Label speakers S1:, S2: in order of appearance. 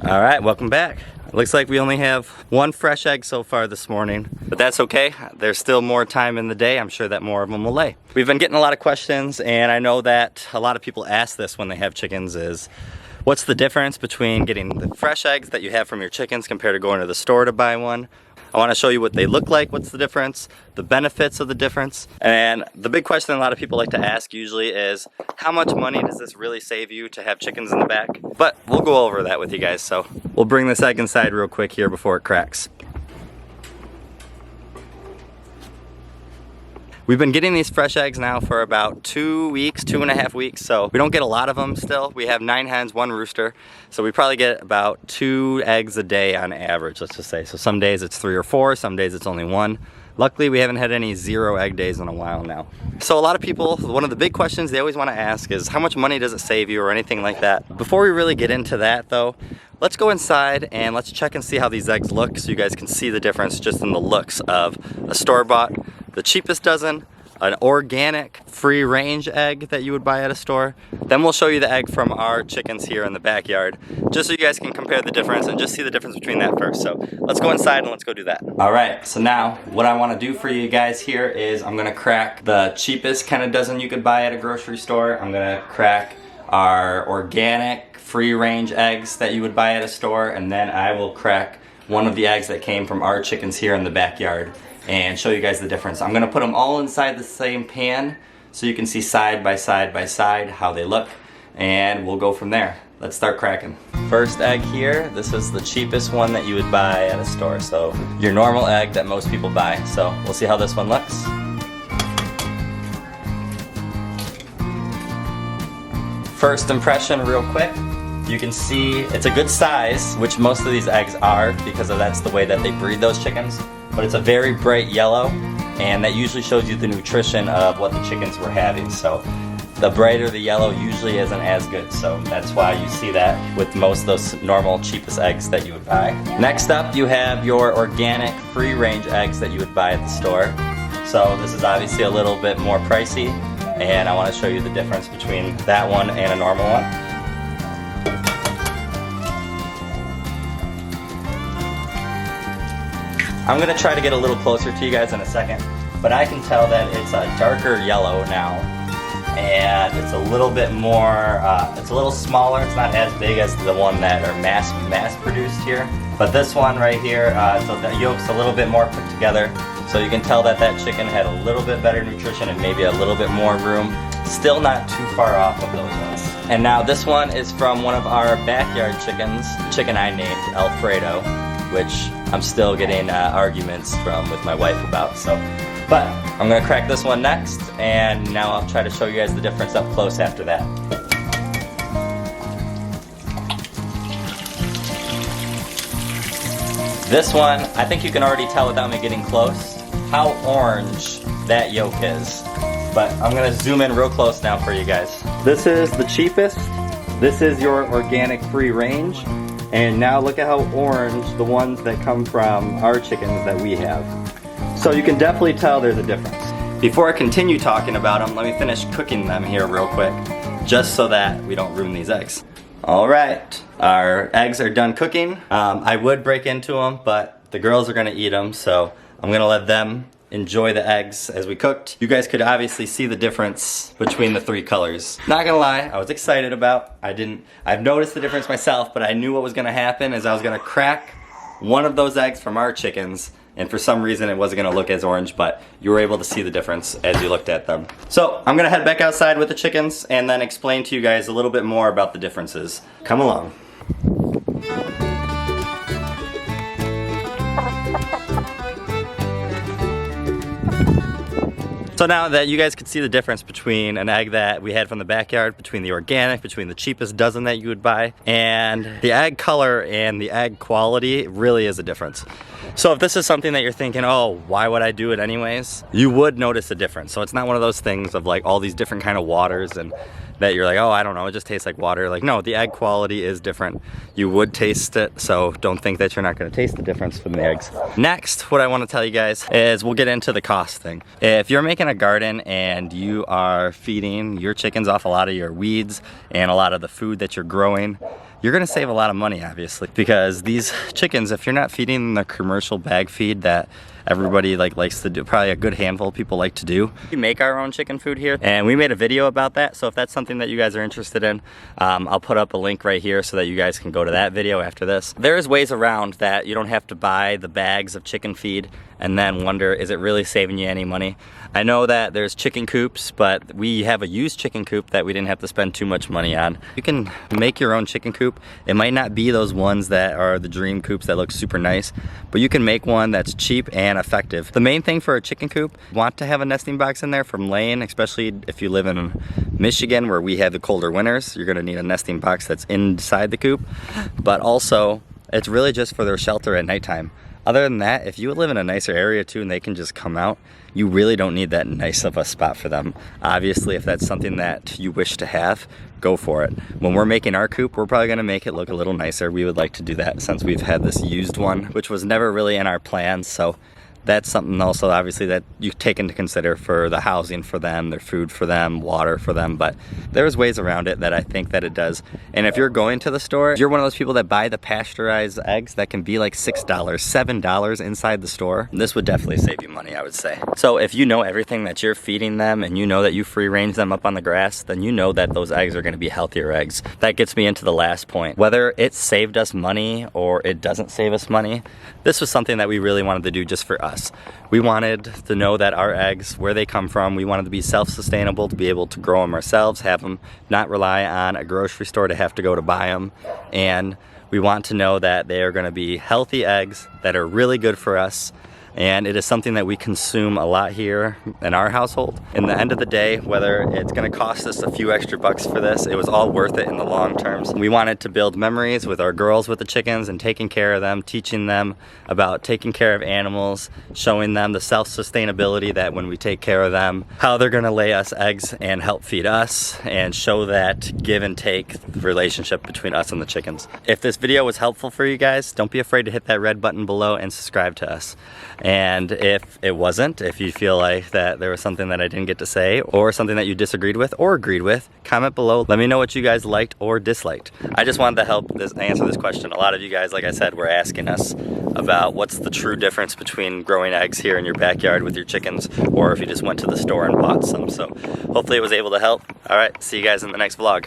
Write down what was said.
S1: All right, welcome back. Looks like we only have one fresh egg so far this morning, but that's okay. There's still more time in the day. I'm sure that more of them will lay. We've been getting a lot of questions, and I know that a lot of people ask this when they have chickens is, what's the difference between getting the fresh eggs that you have from your chickens compared to going to the store to buy one? I want to show you what they look like, what's the difference, the benefits of the difference. And the big question a lot of people like to ask usually is, how much money does this really save you to have chickens in the back? But we'll go over that with you guys. So we'll bring this egg inside real quick here before it cracks. We've been getting these fresh eggs now for about 2 weeks, 2.5 weeks, so we don't get a lot of them still. We have 9 hens, 1 rooster, so we probably get about 2 eggs a day on average, let's just say. So some days it's 3 or 4, some days it's only 1. Luckily, we haven't had any 0 egg days in a while now. So a lot of people, one of the big questions they always want to ask is, how much money does it save you or anything like that? Before we really get into that though, let's go inside and let's check and see how these eggs look so you guys can see the difference just in the looks of a store-bought, the cheapest dozen, an organic free range egg that you would buy at a store. Then we'll show you the egg from our chickens here in the backyard, just so you guys can compare the difference and just see the difference between that first. So let's go inside and let's go do that. All right, so now what I want to do for you guys here is I'm gonna crack the cheapest kind of dozen you could buy at a grocery store. I'm gonna crack our organic free range eggs that you would buy at a store, and then I will crack one of the eggs that came from our chickens here in the backyard and show you guys the difference. I'm gonna put them all inside the same pan so you can see side by side how they look, and we'll go from there. Let's start cracking. First egg here, this is the cheapest one that you would buy at a store, so your normal egg that most people buy. So we'll see how this one looks. First impression real quick, you can see it's a good size, which most of these eggs are because that's the way that they breed those chickens. But it's a very bright yellow, and that usually shows you the nutrition of what the chickens were having. So the brighter the yellow usually isn't as good, so that's why you see that with most of those normal cheapest eggs that you would buy. Next up, you have your organic free range eggs that you would buy at the store. So this is obviously a little bit more pricey, and I want to show you the difference between that one and a normal one. I'm gonna try to get a little closer to you guys in a second, but I can tell that it's a darker yellow now, and it's a little bit more, it's a little smaller. It's not as big as the one that are mass produced here, but this one right here, so the yolk's a little bit more put together, so you can tell that that chicken had a little bit better nutrition and maybe a little bit more room. Still not too far off of those ones. And now this one is from one of our backyard chickens, chicken I named Alfredo, which I'm still getting arguments with my wife about. So, but I'm gonna crack this one next, and now I'll try to show you guys the difference up close after that. This one, I think you can already tell without me getting close how orange that yolk is. But I'm gonna zoom in real close now for you guys. This is the cheapest. This is your organic free range. And now look at how orange the ones that come from our chickens that we have. So you can definitely tell there's a difference. Before I continue talking about them, let me finish cooking them here real quick, just so that we don't ruin these eggs. All right, our eggs are done cooking. I would break into them, but the girls are gonna eat them, so I'm gonna let them enjoy the eggs as we cooked. You guys could obviously see the difference between the 3 colors. Not gonna lie, I was excited about. I've noticed the difference myself, but I knew what was gonna happen is I was gonna crack one of those eggs from our chickens, and for some reason it wasn't gonna look as orange, but you were able to see the difference as you looked at them. So I'm gonna head back outside with the chickens and then explain to you guys a little bit more about the differences. Come along. So now that you guys could see the difference between an egg that we had from the backyard, between the organic, between the cheapest dozen that you would buy, and the egg color and the egg quality, it really is a difference. So if this is something that you're thinking, oh, why would I do it anyways? You would notice a difference. So it's not one of those things of like all these different kind of waters and that you're like, oh, I don't know, it just tastes like water. Like, no, the egg quality is different. You would taste it, so don't think that you're not gonna taste the difference from the eggs. Next, what I wanna tell you guys is we'll get into the cost thing. If you're making a garden and you are feeding your chickens off a lot of your weeds and a lot of the food that you're growing, you're gonna save a lot of money, obviously, because these chickens, if you're not feeding them the commercial bag feed that everybody likes to do, probably a good handful of people like to do. We make our own chicken food here, and we made a video about that, so if that's something that you guys are interested in, I'll put up a link right here so that you guys can go to that video after this. There's ways around that. You don't have to buy the bags of chicken feed and then wonder, is it really saving you any money? I know that there's chicken coops, but we have a used chicken coop that we didn't have to spend too much money on. You can make your own chicken coop. It might not be those ones that are the dream coops that look super nice, but you can make one that's cheap and effective. The main thing for a chicken coop, you want to have a nesting box in there from laying, especially if you live in Michigan where we have the colder winters. You're gonna need a nesting box that's inside the coop, but also it's really just for their shelter at nighttime. Other than that, if you live in a nicer area too and they can just come out, you really don't need that nice of a spot for them. Obviously, if that's something that you wish to have, go for it. When we're making our coop, we're probably gonna make it look a little nicer. We would like to do that since we've had this used one, which was never really in our plans, so that's something also obviously that you take into consider for the housing for them, their food for them, water for them, but there's ways around it that I think that it does. And if you're going to the store, if you're one of those people that buy the pasteurized eggs that can be like $6, $7 inside the store, this would definitely save you money, I would say. So if you know everything that you're feeding them and you know that you free range them up on the grass, then you know that those eggs are gonna be healthier eggs. That gets me into the last point. Whether it saved us money or it doesn't save us money, this was something that we really wanted to do just for us. We wanted to know that our eggs, where they come from, we wanted to be self-sustainable, to be able to grow them ourselves, have them, not rely on a grocery store to have to go to buy them. And we want to know that they are going to be healthy eggs that are really good for us. And it is something that we consume a lot here in our household. In the end of the day, whether it's gonna cost us a few extra bucks for this, it was all worth it in the long term. We wanted to build memories with our girls with the chickens and taking care of them, teaching them about taking care of animals, showing them the self-sustainability that when we take care of them, how they're gonna lay us eggs and help feed us and show that give and take relationship between us and the chickens. If this video was helpful for you guys, don't be afraid to hit that red button below and subscribe to us. And if it wasn't, if you feel like that there was something that I didn't get to say or something that you disagreed with or agreed with, comment below. Let me know what you guys liked or disliked. I just wanted to help answer this question. A lot of you guys, like I said, were asking us about what's the true difference between growing eggs here in your backyard with your chickens or if you just went to the store and bought some. So hopefully it was able to help. All right, see you guys in the next vlog.